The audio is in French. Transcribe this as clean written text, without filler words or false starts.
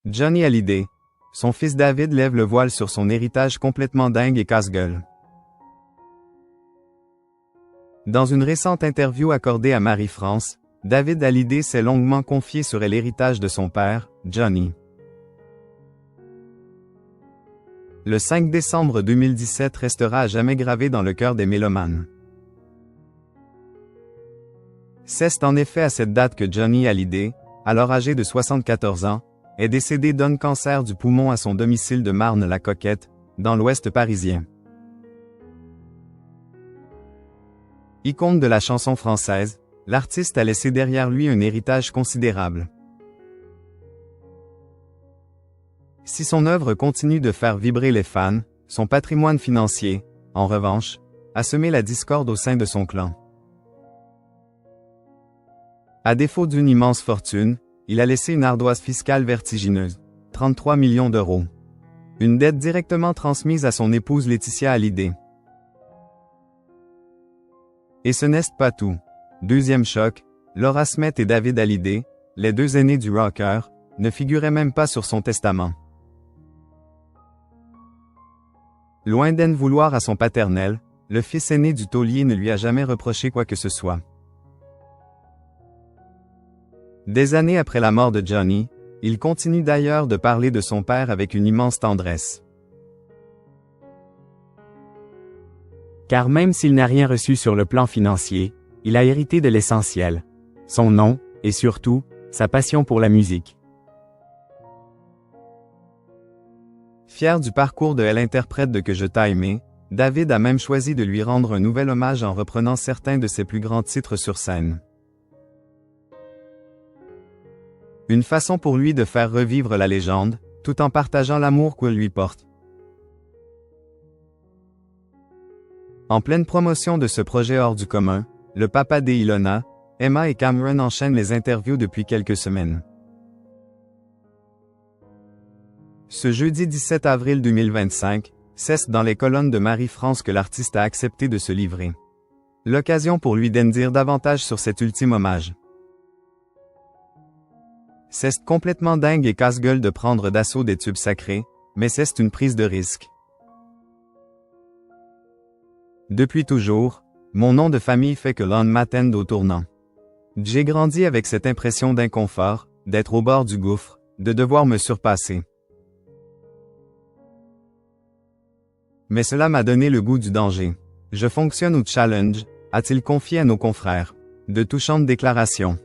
Johnny Hallyday. Son fils David lève le voile sur son héritage complètement dingue et casse-gueule. Dans une récente interview accordée à Marie-France, David Hallyday s'est longuement confié sur l'héritage de son père, Johnny. Le 5 décembre 2017 restera à jamais gravé dans le cœur des mélomanes. C'est en effet à cette date que Johnny Hallyday, alors âgé de 74 ans, est décédé d'un cancer du poumon à son domicile de Marne-la-Coquette, dans l'ouest parisien. Icône de la chanson française, l'artiste a laissé derrière lui un héritage considérable. Si son œuvre continue de faire vibrer les fans, son patrimoine financier, en revanche, a semé la discorde au sein de son clan. À défaut d'une immense fortune, il a laissé une ardoise fiscale vertigineuse, 33 millions d'euros. Une dette directement transmise à son épouse Laetitia Hallyday. Et ce n'est pas tout. Deuxième choc, Laura Smith et David Hallyday, les deux aînés du rocker, ne figuraient même pas sur son testament. Loin d'en vouloir à son paternel, le fils aîné du taulier ne lui a jamais reproché quoi que ce soit. Des années après la mort de Johnny, il continue d'ailleurs de parler de son père avec une immense tendresse. Car même s'il n'a rien reçu sur le plan financier, il a hérité de l'essentiel. Son nom, et surtout, sa passion pour la musique. Fier du parcours de l'interprète de Que je t'ai aimé, David a même choisi de lui rendre un nouvel hommage en reprenant certains de ses plus grands titres sur scène. Une façon pour lui de faire revivre la légende, tout en partageant l'amour qu'elle lui porte. En pleine promotion de ce projet hors du commun, le papa d'Ilona, Emma et Cameron enchaînent les interviews depuis quelques semaines. Ce jeudi 17 avril 2025, c'est dans les colonnes de Marie-France que l'artiste a accepté de se livrer. L'occasion pour lui d'en dire davantage sur cet ultime hommage. C'est complètement dingue et casse-gueule de prendre d'assaut des tubes sacrés, mais c'est une prise de risque. Depuis toujours, mon nom de famille fait que l'on m'attende au tournant. J'ai grandi avec cette impression d'inconfort, d'être au bord du gouffre, de devoir me surpasser. Mais cela m'a donné le goût du danger. Je fonctionne au challenge, a-t-il confié à nos confrères. De touchantes déclarations.